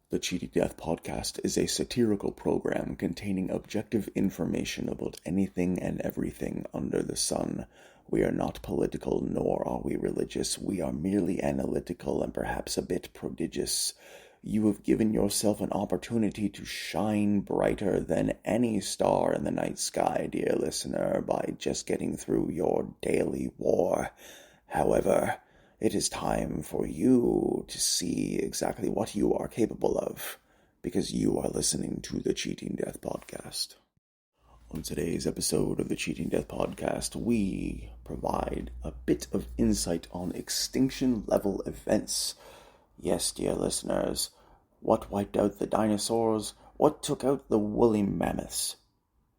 The Cheating Death podcast is a satirical program containing objective information about anything and everything under the sun. We are not political, nor are we religious. We are merely analytical and perhaps a bit prodigious. You have given yourself an opportunity to shine brighter than any star in the night sky, dear listener, by just getting through your daily war. However, it is time for you to see exactly what you are capable of, because you are listening to the Cheating Death podcast. On today's episode of the Cheating Death podcast, we provide a bit of insight on extinction-level events. Yes, dear listeners, what wiped out the dinosaurs? What took out the woolly mammoths?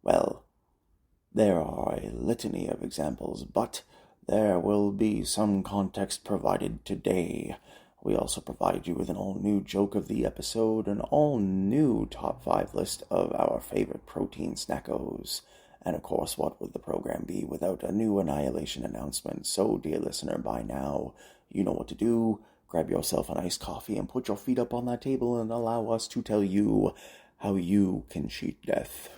Well, there are a litany of examples, but there will be some context provided today. We also provide you with an all-new joke of the episode, an all-new top 5 list of our favorite protein snackos, and of course, what would the program be without a new Annihilation Announcement? So, dear listener, by now, you know what to do. Grab yourself an iced coffee and put your feet up on that table and allow us to tell you how you can cheat death.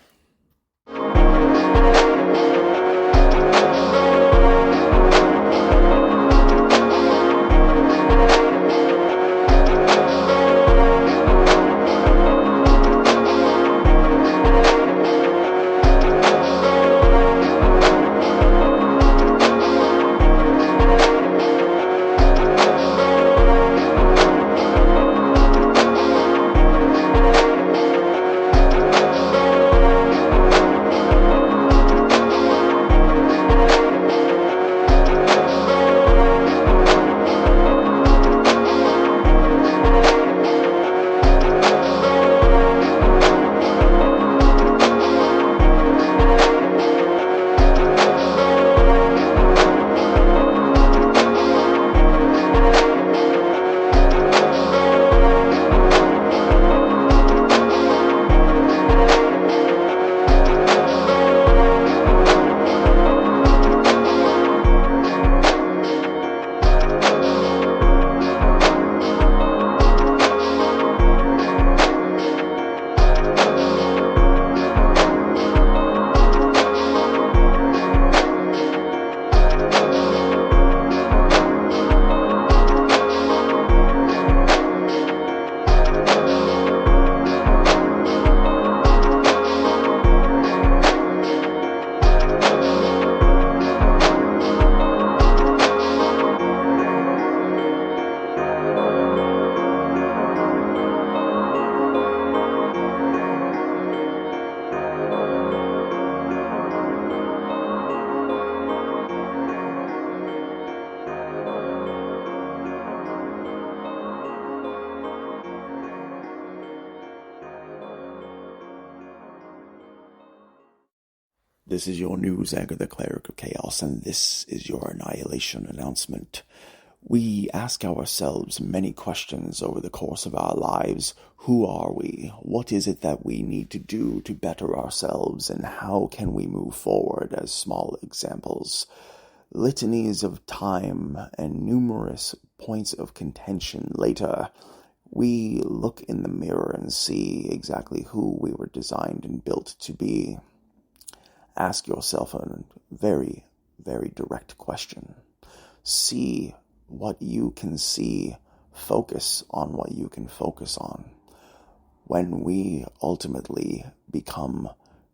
This is your news anchor, the Cleric of Chaos, and this is your Annihilation Announcement. We ask ourselves many questions over the course of our lives. Who are we? What is it that we need to do to better ourselves? And how can we move forward as small examples? Litanies of time and numerous points of contention later, we look in the mirror and see exactly who we were designed and built to be. Ask yourself a very, very direct question. See what you can see. Focus on what you can focus on. When we ultimately become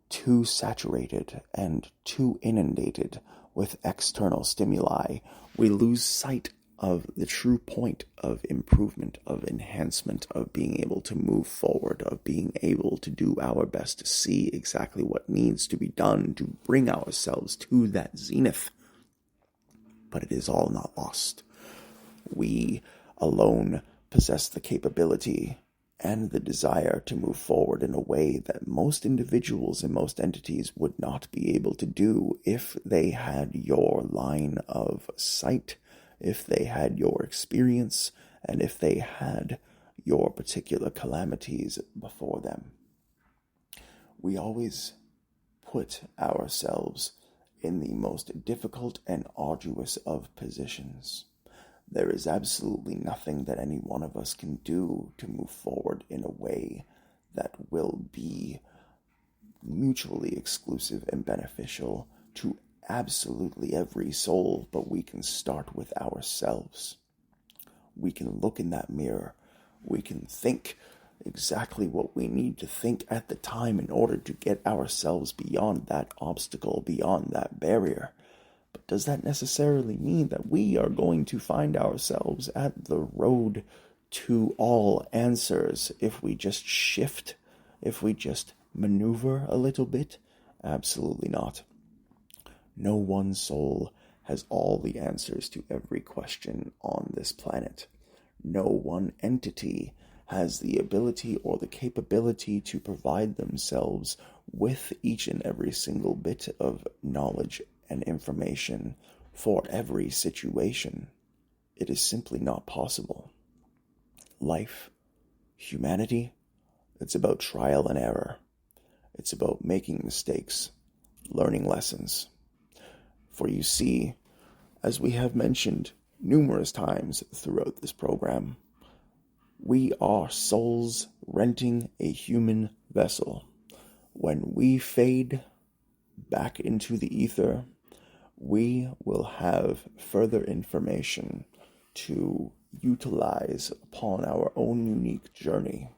too saturated and too inundated with external stimuli, we lose sight of the true point of improvement, of enhancement, of being able to move forward, of being able to do our best to see exactly what needs to be done to bring ourselves to that zenith. But it is all not lost. We alone possess the capability and the desire to move forward in a way that most individuals and most entities would not be able to do if they had your line of sight, if they had your experience, and if they had your particular calamities before them. We always put ourselves in the most difficult and arduous of positions. There is absolutely nothing that any one of us can do to move forward in a way that will be mutually exclusive and beneficial to absolutely every soul, but we can start with ourselves. We can look in that mirror. We can think exactly what we need to think at the time in order to get ourselves beyond that obstacle, beyond that barrier. But does that necessarily mean that we are going to find ourselves at the road to all answers if we just shift, if we just maneuver a little bit? Absolutely not. No one soul has all the answers to every question on this planet. No one entity has the ability or the capability to provide themselves with each and every single bit of knowledge and information for every situation. It is simply not possible. Life, humanity, it's about trial and error. It's about making mistakes, learning lessons. For you see, as we have mentioned numerous times throughout this program, we are souls renting a human vessel. When we fade back into the ether, we will have further information to utilize upon our own unique journey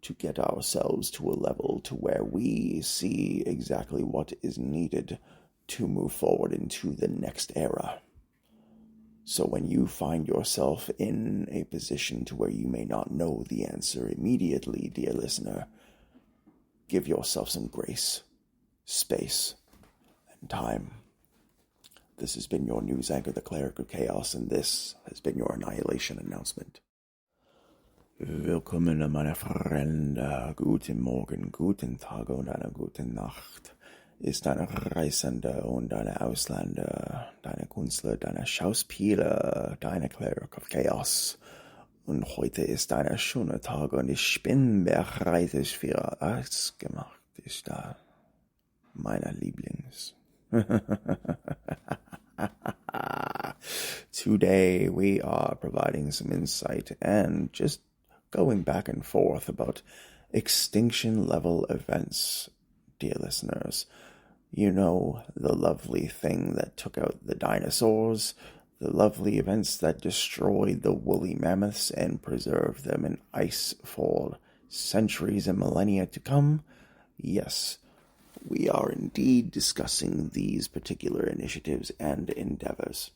to get ourselves to a level to where we see exactly what is needed to move forward into the next era. So when you find yourself in a position to where you may not know the answer immediately, dear listener, give yourself some grace, space, and time. This has been your news anchor, the Cleric of Chaos, and this has been your Annihilation Announcement. Willkommen, meine Freunde. Guten Morgen, guten Tag und eine gute Nacht. Ist eine Reisende und eine Ausländer, deine Künstler, deine Schauspieler, deine Cleric of Chaos. Und heute ist ein schöner Tag und ich bin bereit für ausgemacht. Ist da meiner Lieblings. Today we are providing some insight and just going back and forth about extinction level events, dear listeners. You know, the lovely thing that took out the dinosaurs, the lovely events that destroyed the woolly mammoths and preserved them in ice for centuries and millennia to come? Yes, we are indeed discussing these particular initiatives and endeavors.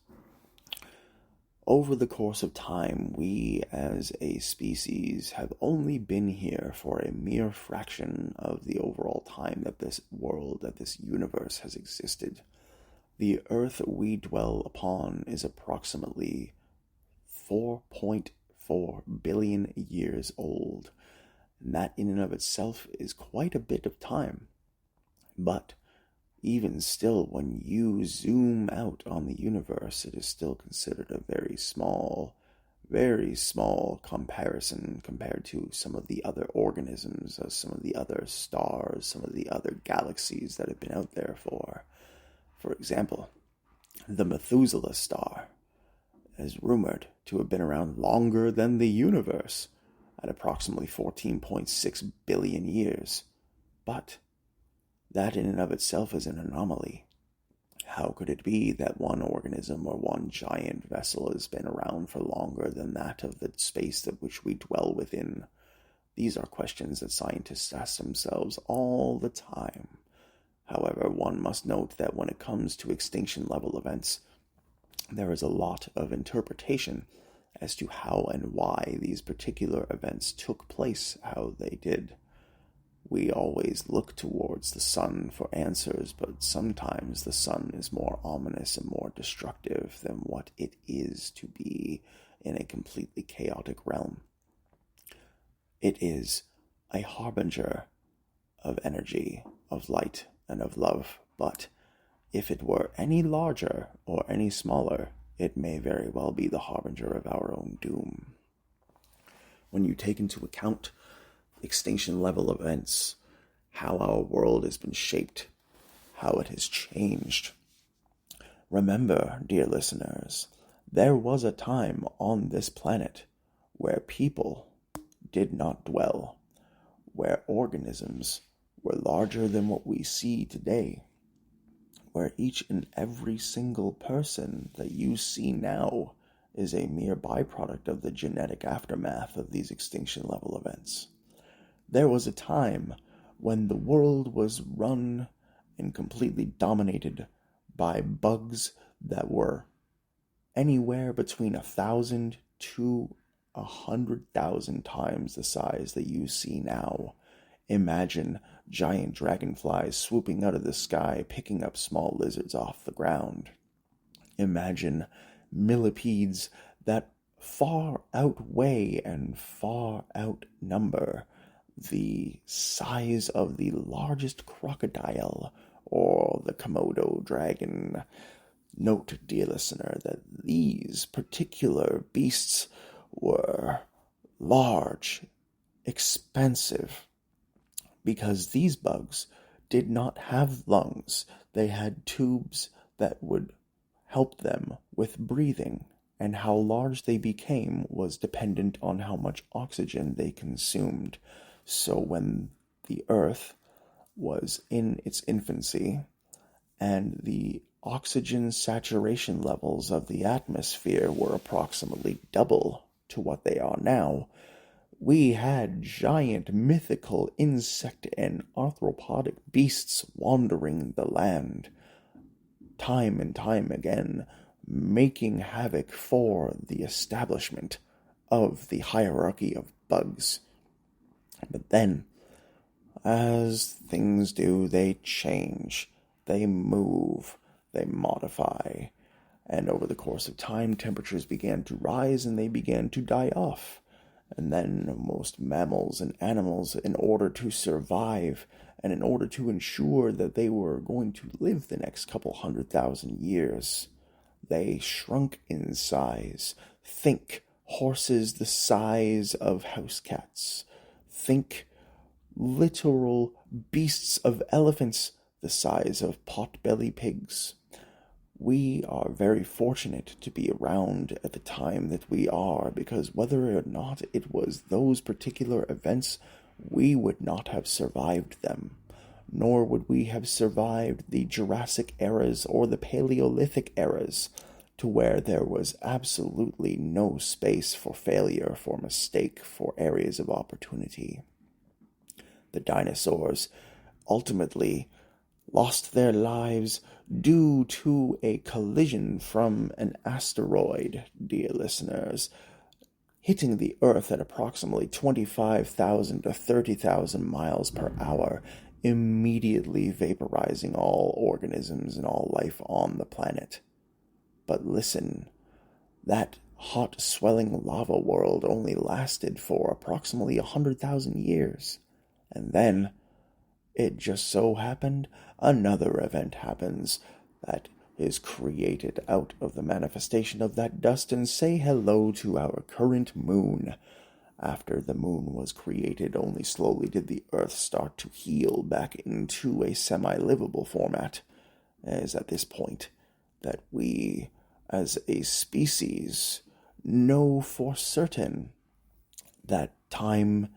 Over the course of time, we as a species have only been here for a mere fraction of the overall time that this world, that this universe has existed. The Earth we dwell upon is approximately 4.4 billion years old, and that in and of itself is quite a bit of time. But even still, when you zoom out on the universe, it is still considered a very small comparison compared to some of the other organisms, some of the other stars, some of the other galaxies that have been out there for. For example, the Methuselah star is rumored to have been around longer than the universe, at approximately 14.6 billion years. But that in and of itself is an anomaly. How could it be that one organism or one giant vessel has been around for longer than that of the space that which we dwell within? These are questions that scientists ask themselves all the time. However, one must note that when it comes to extinction-level events, there is a lot of interpretation as to how and why these particular events took place how they did. We always look towards the sun for answers, but sometimes the sun is more ominous and more destructive than what it is to be in a completely chaotic realm. It is a harbinger of energy, of light, and of love, but if it were any larger or any smaller, it may very well be the harbinger of our own doom. When you take into account extinction-level events, how our world has been shaped, how it has changed. Remember, dear listeners, There was a time on this planet where people did not dwell, where organisms were larger than what we see today, where each and every single person that you see now is a mere byproduct of the genetic aftermath of these extinction level events. There was a time when the world was run and completely dominated by bugs that were anywhere between 1,000 to 100,000 times the size that you see now. Imagine giant dragonflies swooping out of the sky, picking up small lizards off the ground. Imagine millipedes that far outweigh and far outnumber the size of the largest crocodile or the Komodo dragon. Note, dear listener, that these particular beasts were large, expensive, because these bugs did not have lungs. They had tubes that would help them with breathing, and how large they became was dependent on how much oxygen they consumed. So when the Earth was in its infancy, and the oxygen saturation levels of the atmosphere were approximately double to what they are now, we had giant mythical insect and arthropodic beasts wandering the land, time and time again, making havoc for the establishment of the hierarchy of bugs. But then, as things do, they change, they move, they modify, and over the course of time, temperatures began to rise and they began to die off. And then most mammals and animals, in order to survive and in order to ensure that they were going to live the next couple 100,000 years, they shrunk in size. Think horses the size of house cats. Think literal beasts of elephants the size of pot-belly pigs. We are very fortunate to be around at the time that we are, because whether or not it was those particular events, we would not have survived them, nor would we have survived the Jurassic eras or the Paleolithic eras, to where there was absolutely no space for failure, for mistake, for areas of opportunity. The dinosaurs ultimately lost their lives due to a collision from an asteroid, dear listeners, hitting the Earth at approximately 25,000 to 30,000 miles per hour, immediately vaporizing all organisms and all life on the planet. But listen, that hot, swelling lava world only lasted for approximately 100,000 years, and then it just so happened another event happens that is created out of the manifestation of that dust, and say hello to our current moon. After the moon was created, only slowly did the Earth start to heal back into a semi-livable format. It is at this point that we, as a species, know for certain that time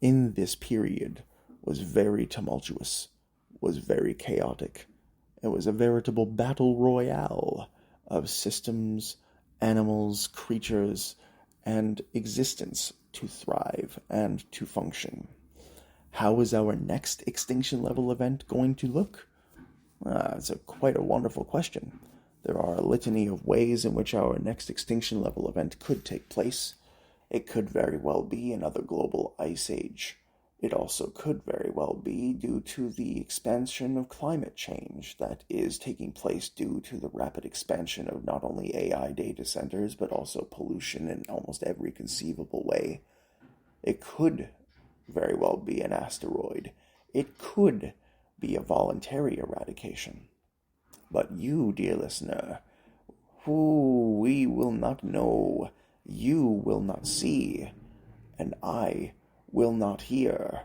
in this period was very tumultuous, was very chaotic. It was a veritable battle royale of systems, animals, creatures, and existence to thrive and to function. How is our next extinction level event going to look? It's quite a wonderful question. There are a litany of ways in which our next extinction level event could take place. It could very well be another global ice age. It also could very well be due to the expansion of climate change that is taking place due to the rapid expansion of not only AI data centers, but also pollution in almost every conceivable way. It could very well be an asteroid. It could be a voluntary eradication. But you, dear listener, who we will not know, you will not see, and I will not hear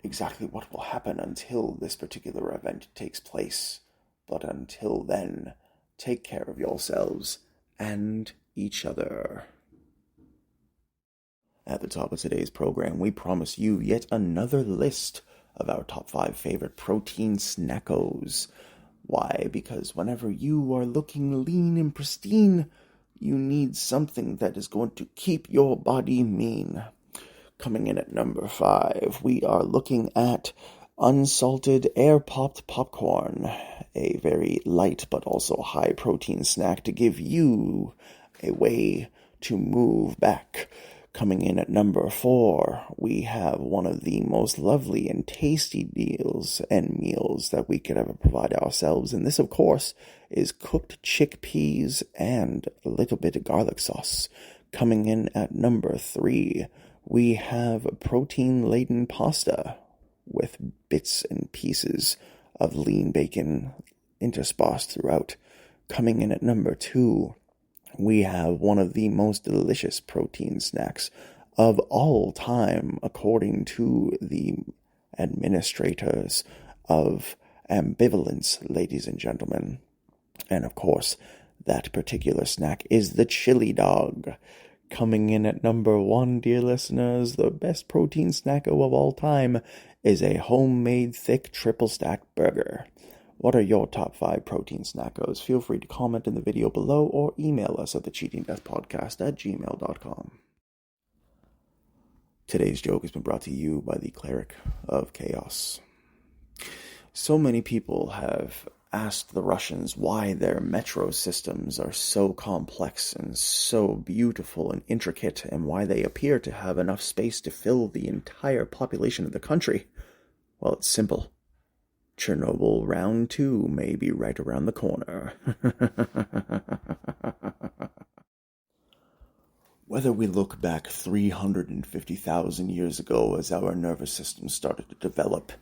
exactly what will happen until this particular event takes place. But until then, take care of yourselves and each other. At the top of today's program, we promise you yet another list of our top 5 favorite protein snackos. Why? Because whenever you are looking lean and pristine, you need something that is going to keep your body mean. Coming in at number 5, we are looking at unsalted air-popped popcorn, a very light but also high-protein snack to give you a way to move back. Coming in at number 4, we have one of the most lovely and tasty deals and meals that we could ever provide ourselves, and this, of course, is cooked chickpeas and a little bit of garlic sauce. Coming in at number 3, we have protein-laden pasta with bits and pieces of lean bacon interspersed throughout. Coming in at number 2, we have one of the most delicious protein snacks of all time, according to the administrators of ambivalence, ladies and gentlemen. And of course, that particular snack is the chili dog. Coming in at number 1, dear listeners, the best protein snacko of all time is a homemade thick triple stack burger. What are your top 5 protein snackos? Feel free to comment in the video below or email us at thecheatingdeathpodcast@gmail.com. Today's joke has been brought to you by the Cleric of Chaos. So many people have asked the Russians why their metro systems are so complex and so beautiful and intricate, and why they appear to have enough space to fill the entire population of the country. Well, it's simple. Chernobyl Round 2 may be right around the corner. Whether we look back 350,000 years ago as our nervous systems started to develop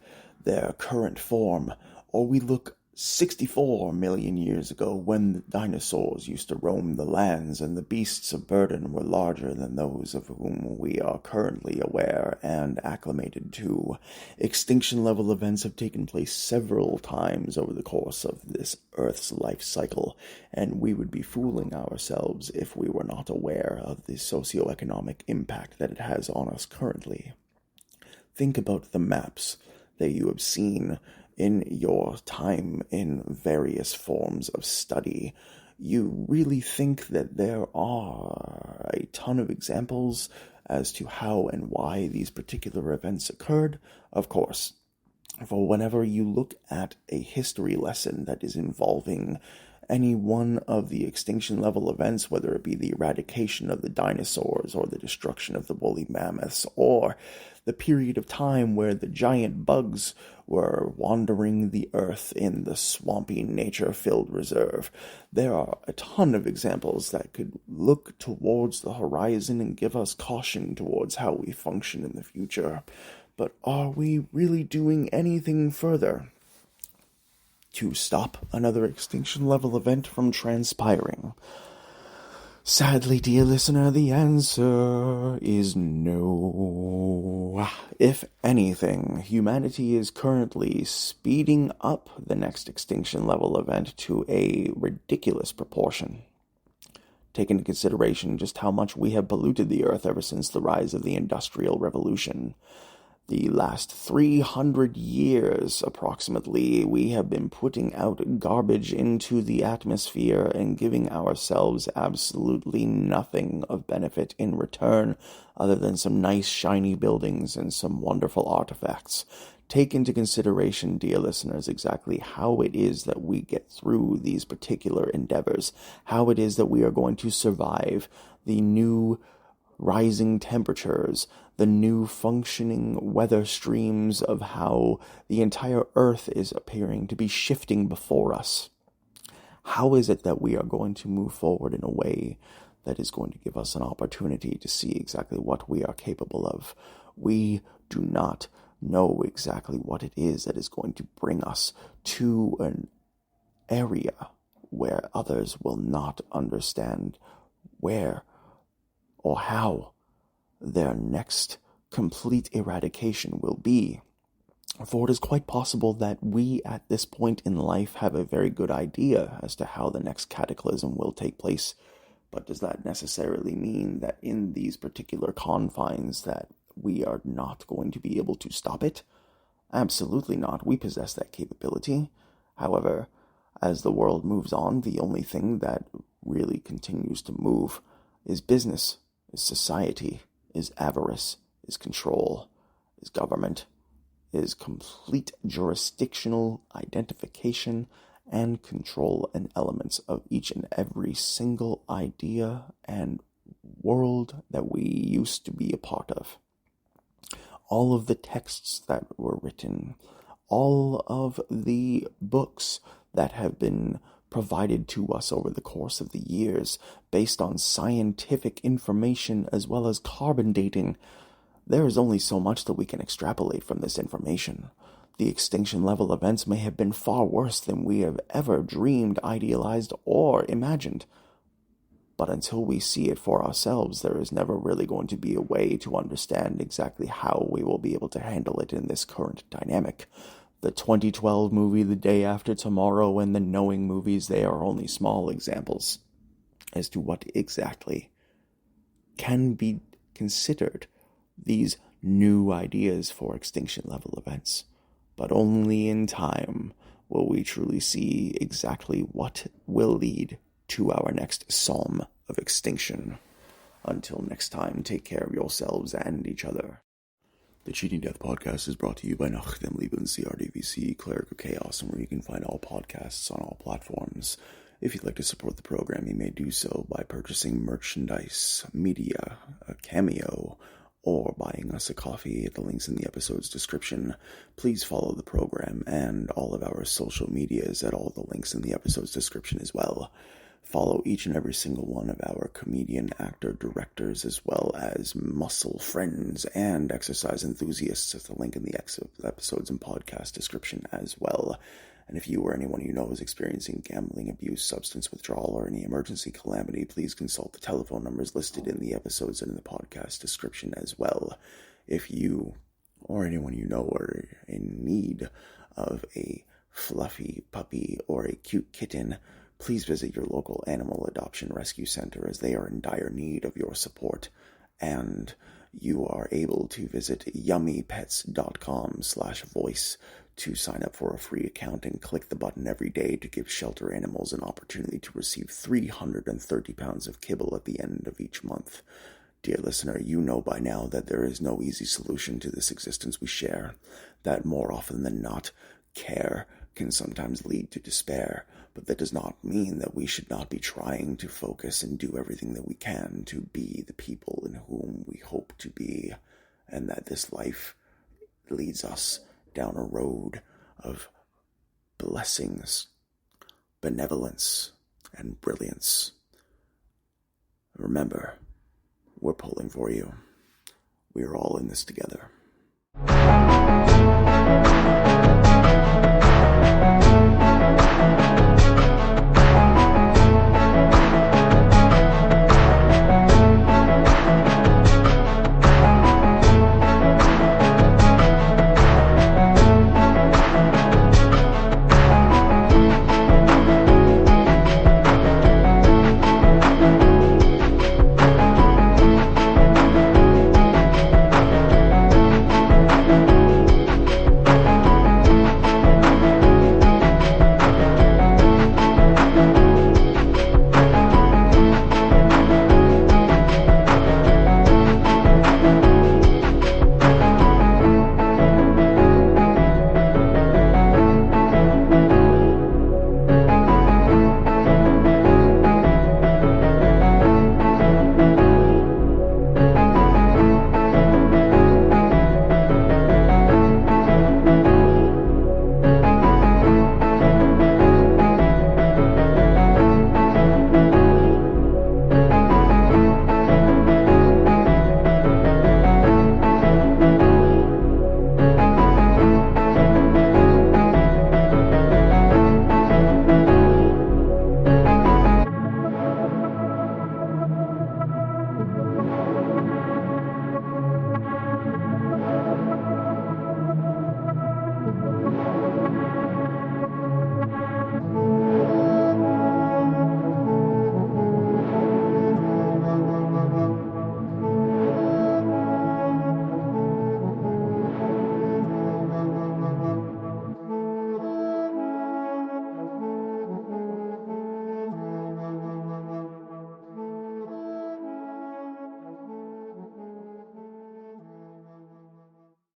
their current form, or we look 64 million years ago when the dinosaurs used to roam the lands and the beasts of burden were larger than those of whom we are currently aware and acclimated to. Extinction-level events have taken place several times over the course of this Earth's life cycle, and we would be fooling ourselves if we were not aware of the socioeconomic impact that it has on us currently. Think about the maps that you have seen in your time in various forms of study. You really think that there are a ton of examples as to how and why these particular events occurred? Of course. For whenever you look at a history lesson that is involving any one of the extinction level events, whether it be the eradication of the dinosaurs or the destruction of the woolly mammoths, or the period of time where the giant bugs were wandering the earth in the swampy nature-filled reserve, there are a ton of examples that could look towards the horizon and give us caution towards how we function in the future. But are we really doing anything further to stop another extinction-level event from transpiring? Sadly, dear listener, the answer is no. If anything, humanity is currently speeding up the next extinction-level event to a ridiculous proportion. Take into consideration just how much we have polluted the earth ever since the rise of the Industrial Revolution. The last 300 years, approximately, we have been putting out garbage into the atmosphere and giving ourselves absolutely nothing of benefit in return, other than some nice shiny buildings and some wonderful artifacts. Take into consideration, dear listeners, exactly how it is that we get through these particular endeavors, how it is that we are going to survive the new rising temperatures, the new functioning weather streams of how the entire earth is appearing to be shifting before us. How is it that we are going to move forward in a way that is going to give us an opportunity to see exactly what we are capable of? We do not know exactly what it is that is going to bring us to an area where others will not understand where or how their next complete eradication will be. For it is quite possible that we at this point in life have a very good idea as to how the next cataclysm will take place, But does that necessarily mean that in these particular confines that we are not going to be able to stop it? Absolutely not. We possess that capability. However, as the world moves on, the only thing that really continues to move is business, is society, is avarice, is control, is government, is complete jurisdictional identification and control and elements of each and every single idea and world that we used to be a part of. All of the texts that were written, all of the books that have been provided to us over the course of the years based on scientific information as well as carbon dating, there is only so much that we can extrapolate from this information. The extinction level events may have been far worse than we have ever dreamed, idealized, or imagined. But until we see it for ourselves, there is never really going to be a way to understand exactly how we will be able to handle it in this current dynamic. The 2012 movie The Day After Tomorrow and the Knowing movies, they are only small examples as to what exactly can be considered these new ideas for extinction level events. But only in time will we truly see exactly what will lead to our next psalm of extinction. Until next time, take care of yourselves and each other. The Cheating Death Podcast is brought to you by Nachdem Lieben CRDVC, Cleric of Chaos, and where you can find all podcasts on all platforms. If you'd like to support the program, you may do so by purchasing merchandise, media, a cameo, or buying us a coffee at the links in the episode's description. Please follow the program and all of our social medias at all the links in the episode's description as well. Follow each and every single one of our comedian, actor, directors, as well as muscle friends and exercise enthusiasts at the link in the episodes and podcast description as well. And if you or anyone you know is experiencing gambling, abuse, substance withdrawal, or any emergency calamity, please consult the telephone numbers listed in the episodes and in the podcast description as well. If you or anyone you know are in need of a fluffy puppy or a cute kitten, please visit your local animal adoption rescue center, as they are in dire need of your support. And you are able to visit yummypets.com/voice to sign up for a free account and click the button every day to give shelter animals an opportunity to receive 330 pounds of kibble at the end of each month. Dear listener, you know by now that there is no easy solution to this existence we share, that more often than not, care can sometimes lead to despair, but that does not mean that we should not be trying to focus and do everything that we can to be the people in whom we hope to be, and that this life leads us down a road of blessings, benevolence, and brilliance. Remember, we're pulling for you. We are all in this together.